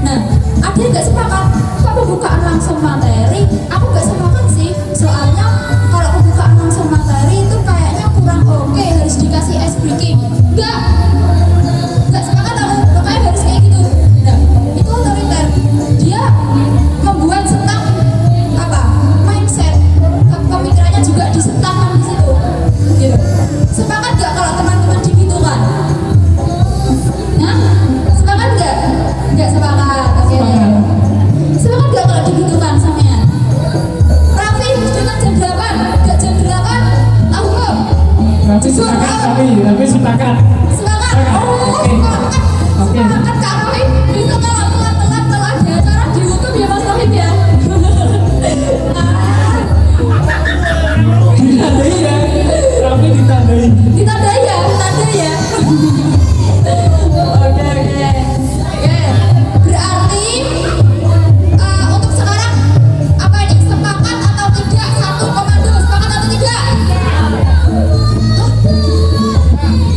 Nah, ada yang nggak sepakat? Kok pembukaan langsung materi? Aku nggak sepakat sih. Soalnya kalau pembukaan langsung materi itu kayaknya kurang oke, harus dikasih ice breaking. Nggak sepakat aku, pokoknya harus kayak gitu. Nah, itu otoriter. Dia membuat setak apa? Mindset, pemikirannya juga disetakkan di situ. Gitu. Sepakat nggak kalau teman-teman digitukan? Nah, sepakat nggak? Nggak sepakat. Oke. Sepakat nggak kalau digitukan sampean? Raffi dengan jam 8, nggak jam 8, tahu nggak? Raffi sepakat, Raffi sepakat. Semangat! Oh, Oke. Oke. semangat Kak Rohim. Besok kalau telat kalau ada acara di YouTube ya Mas Rohim ya. Ditandai ya. Raffi ditandai. Ditandai ya, tanda ya. Oke. Berarti untuk sekarang apa ini? Sepakat atau tidak? Satu komando, sepakat atau tidak?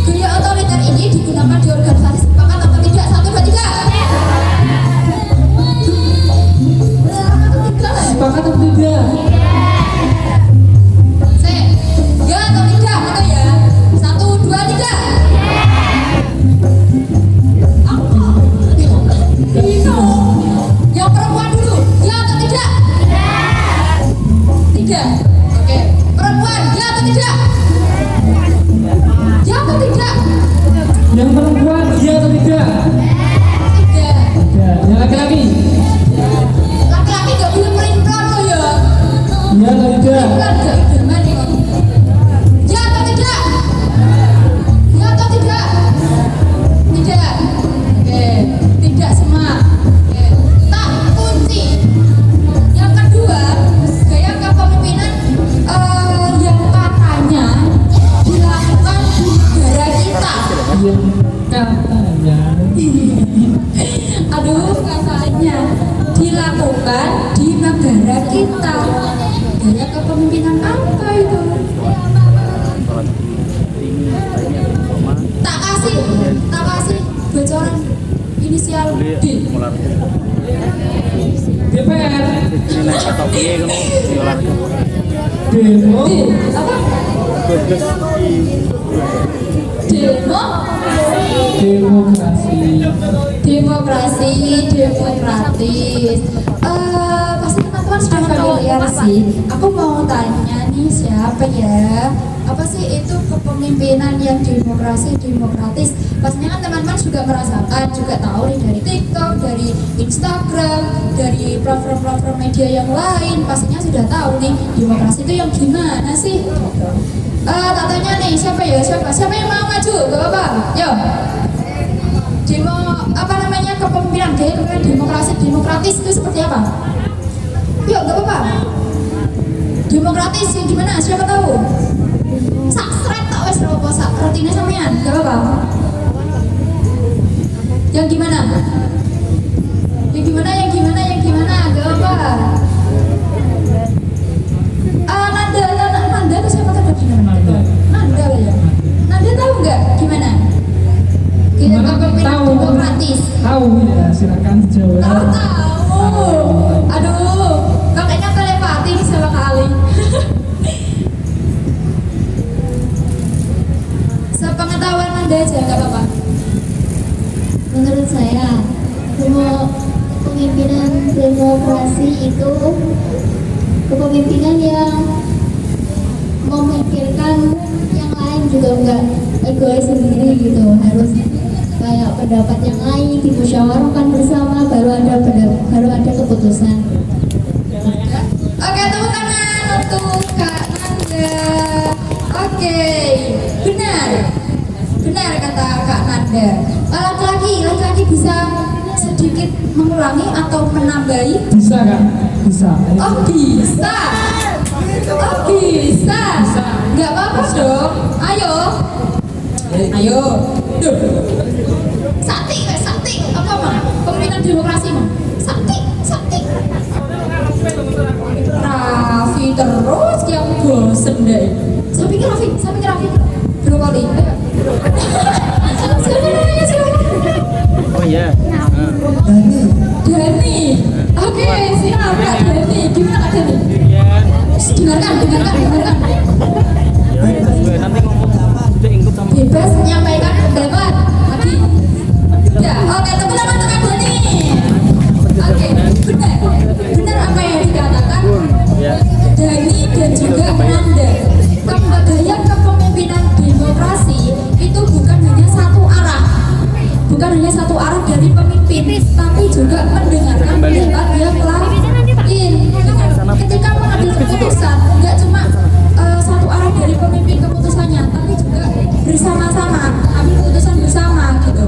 Gaya otoriter ini digunakan di organisasi, sepakat atau tidak? 1, 2, 3. Sepakat atau tidak? Ya atau tidak? Gitu ya. 1, 2, 3. Yang perempuan dulu. Ya atau tidak? Tidak. Oke. Perempuan. Ya atau tidak? Ya atau tidak? Yang perempuan iya atau tidak? Tidak. Ya. Yang laki-laki Laki-laki nggak boleh pelin-pelan loh ya. iya atau tidak? Pelin-pelan nggak idaman ya. Ya atau tidak? Ya atau tidak? Tidak. Oke. Tidak semua. Oke. Tak kunci. Yang kedua, gaya kepemimpinan yang katanya dilakukan di negara kita. Yang katanya Aduh, katanya dilakukan di negara kita. Gaya kepemimpinan apa itu? Tak kasih bocoran inisial D. DPR D demo apa? Demo demokrasi demokratis. Pasti teman-teman sudah familiar sih. Aku mau tanya nih, siapa ya? Apa sih itu kepemimpinan yang demokrasi demokratis? Pastinya kan teman-teman juga merasakan, juga tahu nih dari TikTok, dari Instagram, dari platform-platform media yang lain. Pastinya sudah tahu nih demokrasi itu yang gimana sih? Tak tanya nih, siapa ya? Siapa yang mau maju? Gak apa-apa. Yo. Demo apa namanya kepemimpinan gaya kepemimpinan demokrasi demokratis itu seperti apa? Yuk, gak apa-apa. Demokratis yang gimana? Siapa tahu? Sak seret tak wes apa sak rutinnya sampean, gak apa-apa. Yang gimana? Yang gimana? Gak apa-apa. Nanda itu siapa tadi? Nanda lah ya. Nanda tahu nggak gimana? Kita kepemimpinan demokratis. Tahu ya, silakan dijawab. Tahu. Aduh, kakaknya telepati nih sama kali. Sepengetahuan Anda aja, nggak apa-apa. Menurut saya, kepemimpinan demokrasi itu kepemimpinan yang memikirkan yang lain juga enggak egois sendiri gitu, harus kayak pendapat yang lain dimusyawarahkan bersama baru ada keputusan. Oke, tepuk tangan untuk Kak Nanda. Oke, benar kata Kak Nanda. Laki-laki bisa sedikit mengurangi atau menambahi? Bisa kan? Bisa. Oh bisa. Nggak apa-apa dong. Ayo. Duh. Sakti. Apa mah? Pemimpinan demokrasi mah. Sakti. Raffi terus yang bosen deh. Sampai ke Raffi. Brokoli. Ayo. Siapa namanya? Oh iya. Dani. Oke, siap Kak Dani. Gimana Kak Dani? Dengarkan. Nanti ngomong sudah ingkut sama. Bebas menyampaikan pendapat. Lagi. Ya, oke, tepuk tangan untuk Kak Dani. Oke, benar apa yang dikatakan Dani dan juga Nanda. Gaya kepemimpinan demokrasi itu bukan hanya satu arah dari pemimpin, tapi juga mendengarkan pendapat yang lain. Ketika mengambil keputusan, nggak cuma satu arah dari pemimpin keputusannya, tapi juga bersama-sama ambil keputusan bersama gitu.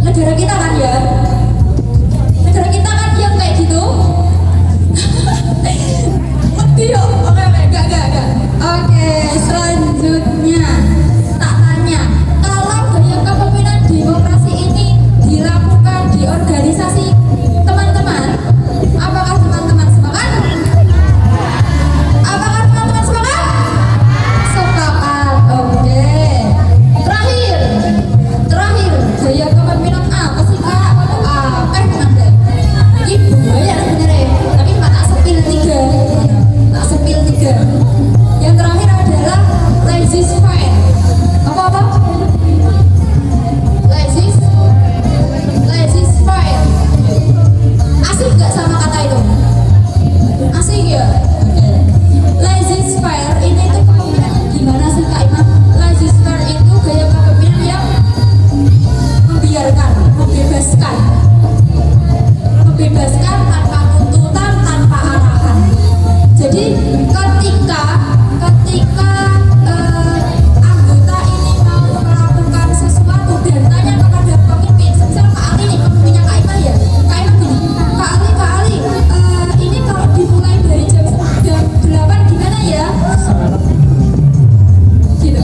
Negara kita kan yang kayak gitu. Oke, enggak. Oke, selanjutnya tak tanya, kalau gaya kepemimpinan demokrasi ini dilakukan di organisasi teman-teman, apakah teman-teman sepakat? Sepakat. Oke. Terakhir, gaya kepemimpinan apa sih Kak? Teman deh. Ini banyak sebenarnya, tapi cuma tak sepil tiga. Yang terakhir adalah laissez-faire. Apa? Laissez-faire. Asik nggak sama kata itu? Asik ya? Oke. Laissez-faire ini tuh kepemimpinan gimana sih Kak Ima? Laissez-faire itu gaya kepemimpinan yang membebaskan tanpa tuntutan, tanpa arahan. Jadi ketika anggota ini mau melakukan sesuatu dan tanya kepada pemimpin, misal Kak Ali nih, pemimpinnya Kak Ima ya, Kak Ima gini, Kak Ali, ini kalau dimulai dari jam 8 gimana ya? Gitu.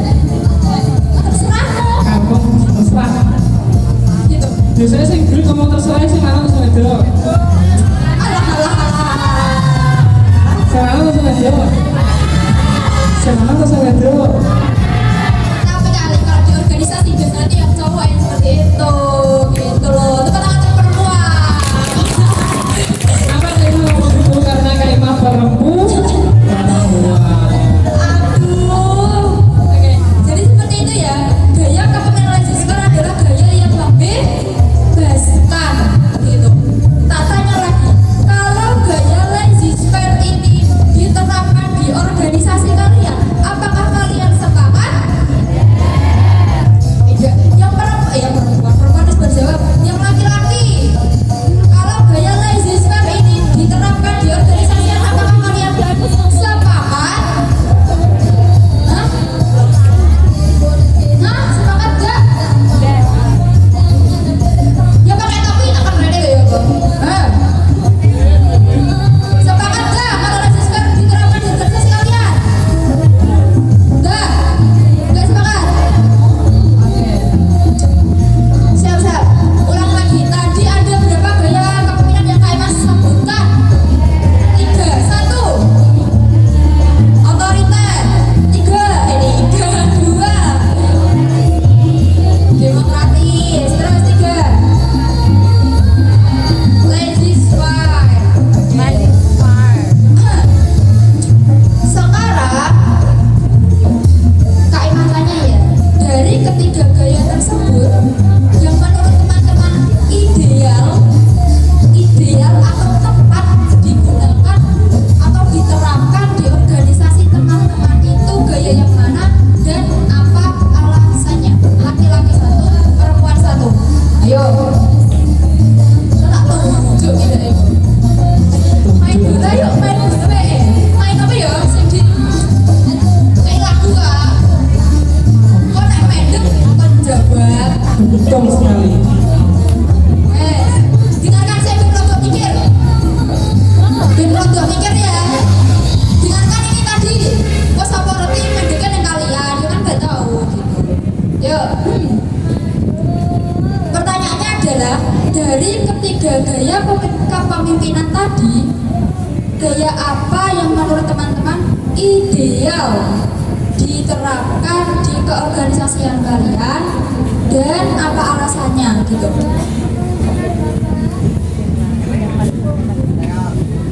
Terserah. Gitu. Biasanya sih dulu ngomong terserah sih malah terus ngedok. Sekarang terus ngedok. Tapi kali kalau di organisasi biasanya yang cowok yang seperti itu, gitu loh. Tepuk tangan untuk perempuan. Apa sih ngomong gitu karena kayak mah perempuan? Aduh, gaya kepemimpinan tadi, gaya apa yang menurut teman-teman ideal diterapkan di keorganisasian kalian dan apa alasannya gitu.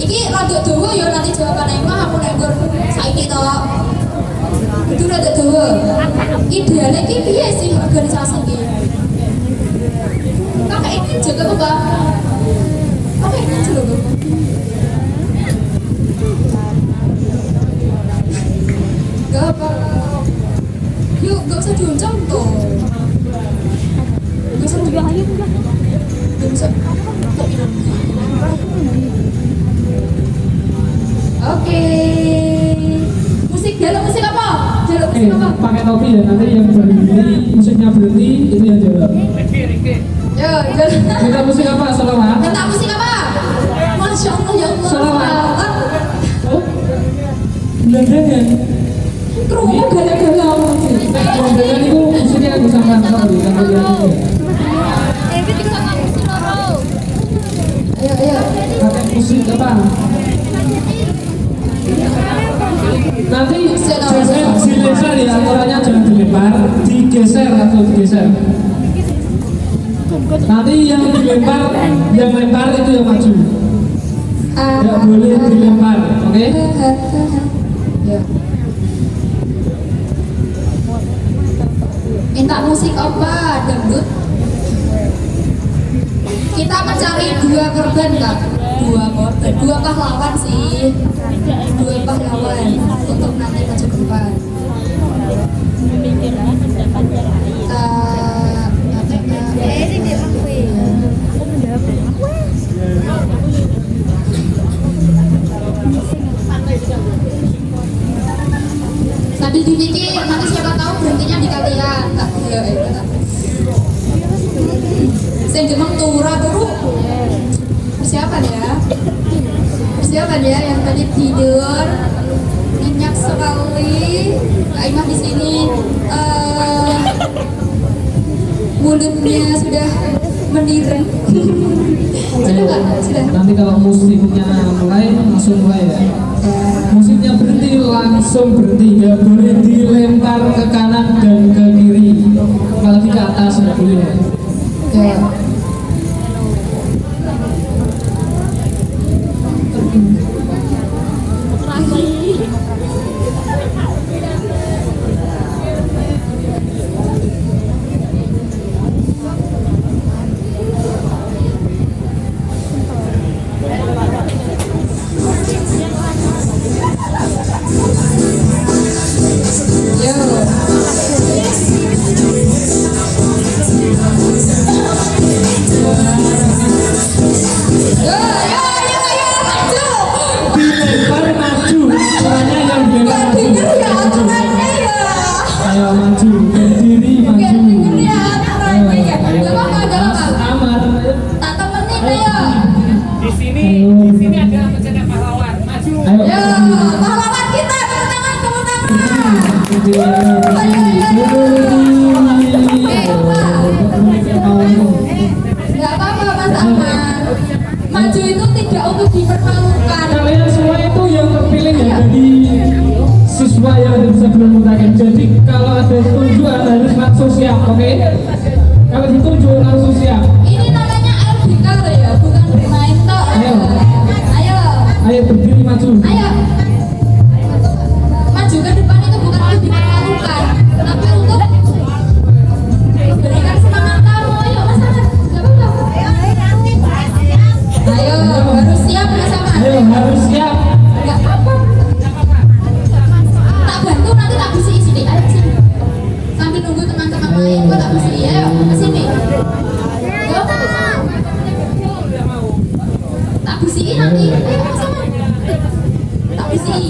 Iki rada dawa ya nanti jawabannya mah aku nenggur saiki to. Itu rada dawa. Idealnya iki piye sih organisasi iki? Kakak ini jaga apa? Kakak ini jaga apa? Gak apa. Yuk, gak usah diuncang toh. Gak usah diuncang. Gak usah. Oke. Musik, jalur musik apa? Jalur musik apa? Pakai topi ya, nanti yang berhenti musiknya berhenti itu yang jawab. Yo, jalur. Kita musik apa? Selawat. Minta musik apa? Masya Allah ya Allah. Selawat. Oh, belandangan. Kerungu gala-gala. Belandangan itu musiknya aku sampai tahu sampai yang Ayo. pakai musik apa? Nanti jangan dileser ya, aturannya jangan dilempar, digeser atau digeser. Nanti yang dilempar, yang lempar itu yang maju. Tidak boleh dilempar, oke? Ya. Minta musik apa? Dangdut. Kita mencari dua korban kak. Dua pahlawan sih. Dua pahlawan untuk nanti maju ke depan. Sambil dipikir, nanti siapa tahu berhentinya di kalian. Tak, ya, saya gemeng turah dulu. Persiapan ya yang tadi tidur nyenyak sekali. Kak Imah di sini mulutnya sudah mendidih. Sudah nggak? Sudah. Nanti kalau musiknya mulai, langsung mulai ya. Musiknya berhenti, langsung berhenti. Nggak boleh dilempar ke kanan dan ke kiri. Apalagi ke atas, nggak boleh ya. Ya. Dilempar maju, caranya yang dilempar maju. Dengar ya aturannya ya. Ayo maju, berdiri maju. Dengar ya aturannya ya. Gak apa-apa, gak apa-apa. Aman. Tak temenin ya. Di sini ada mencetak pahlawan. Maju. Ayo. Ya, pahlawan kita, tepuk tangan, tepuk tangan. Gak apa-apa Mas Ahmad. Maju itu tidak untuk dipermalukan. Kalian semua itu yang terpilih ya jadi siswa yang ada bisa bermutakan. Jadi kalau ada tujuan harus langsung siap, oke? Kalau ditunjuk langsung siap. Ini namanya LDK loh ya, bukan bermain tok. Ayo. Ayo. Ayo berdiri maju. Ayo. Maju ke depan itu bukan untuk dipermalukan, tapi untuk memberikan semangat kamu. Ayo Mas Ahmad, gak apa-apa. Ayo, harus siap Mas Ahmad. Ayo harus siap. Gak apa-apa. Tak bantu nanti tak bisi sini. Ayo sini. Sambil nunggu teman-teman lain, gua tak bisi. Ayo ke sini. Gak apa-apa. Tak bisi nanti. Ayo Mas Ahmad. Tak bisi.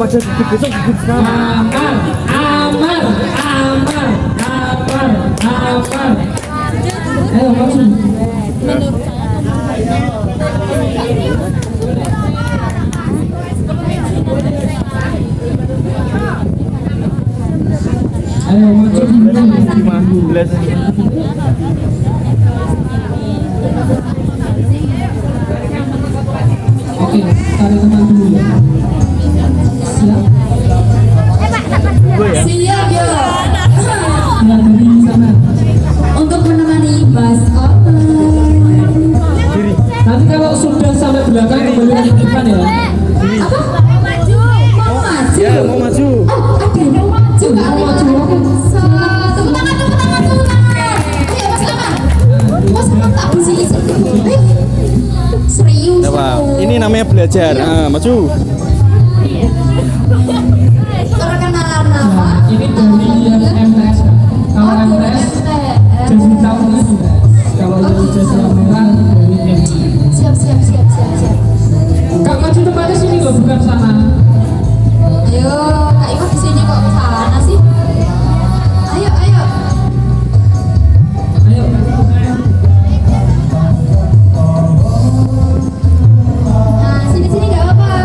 daripada besok gugup sama. Amar. Ayo maju. Ayo maju. 15. Oke, tarik teman dulu ya. Siap. Gue ya. Siap ya. Ya dari sana. Untuk menemani Mas Omar. Diri. Nanti kalau sudah sampai belakang kembali ke depan ya. Apa? Mau maju. Ya, mau maju. Oh, ada yang mau maju. Nggak ada yang mau maju. Tepuk tangan. Ayo Mas Omar. Mas Omar tak bisa isi. Serius. Coba, aku. ini namanya belajar. Maju. Perkenalan nama. Ini dari MTS kan. Kalau MTS jadi tahu kan. Kalau yang jasa merah dari MTS. Siap. Kak maju depannya sini loh, bukan sana. Ayo, Kak Ima di sini kok ke sana sih? Ayo. Ayo. Nah, sini nggak apa-apa.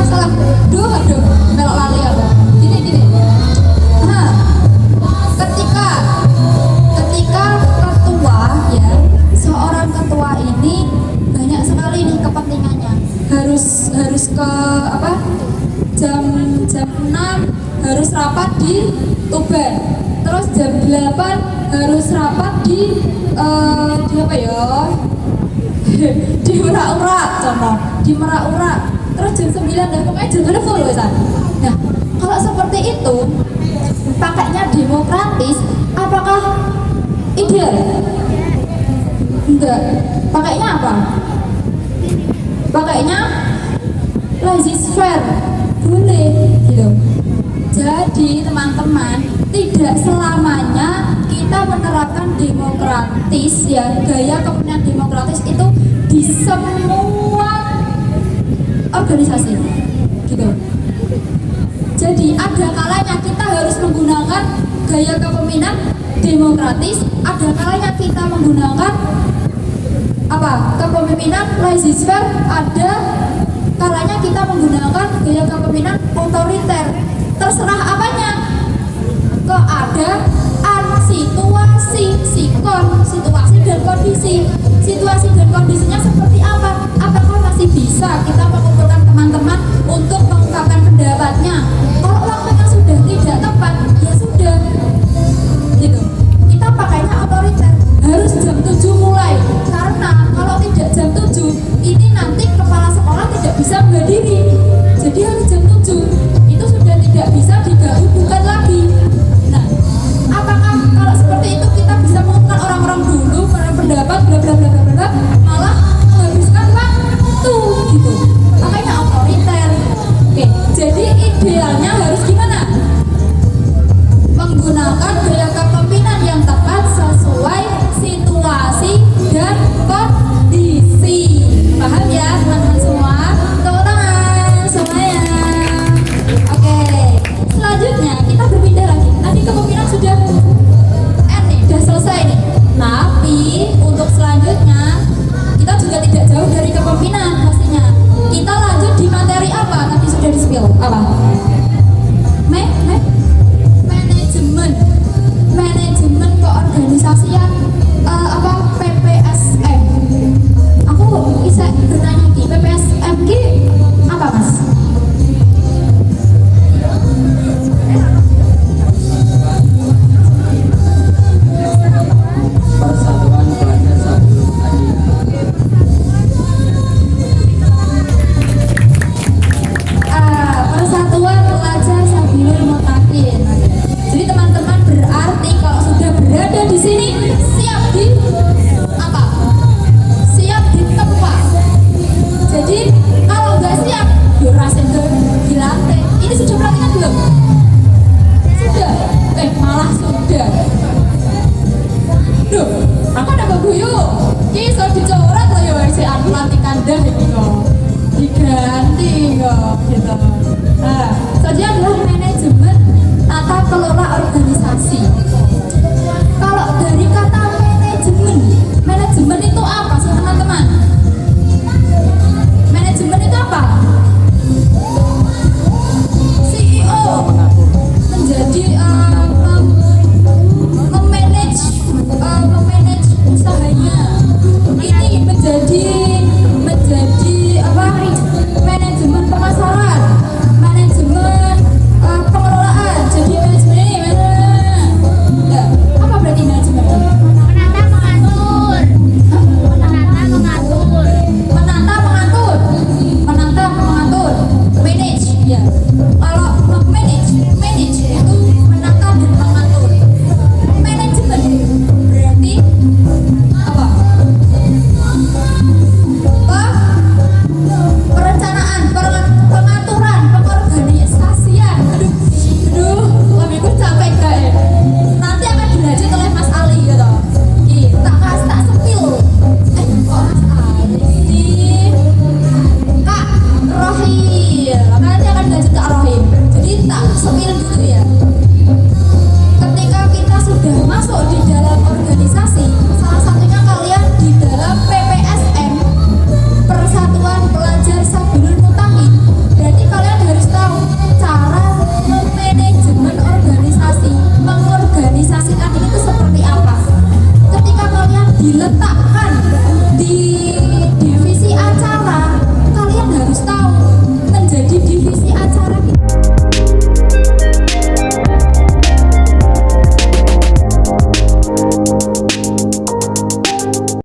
Salah. Duh, melok lali apa? Gini. Nah, ketika ketua ya, seorang ketua ini banyak sekali nih kepentingannya. Harus ke apa? Jam 6 harus rapat di Tuban. Terus jam 8 harus rapat di apa ya? Di Merak-Urak, contoh. Di Merak-Urak. Terus jam 9 dan pokoknya jam full wesan. Nah, kalau seperti itu pakainya demokratis, apakah ideal? Enggak. Pakainya apa? Pakainya laissez-faire. Boleh gitu. Jadi teman-teman, tidak selamanya kita menerapkan demokratis ya, gaya kepemimpinan demokratis itu di semua organisasi gitu. Jadi ada kalanya kita harus menggunakan gaya kepemimpinan demokratis, ada kalanya kita menggunakan apa? Kepemimpinan laissez-faire, ada kalanya kita menggunakan gaya kepemimpinan otoriter. Terserah apanya. Keadaan, situasi dan kondisi. Situasi dan kondisinya seperti apa? Apakah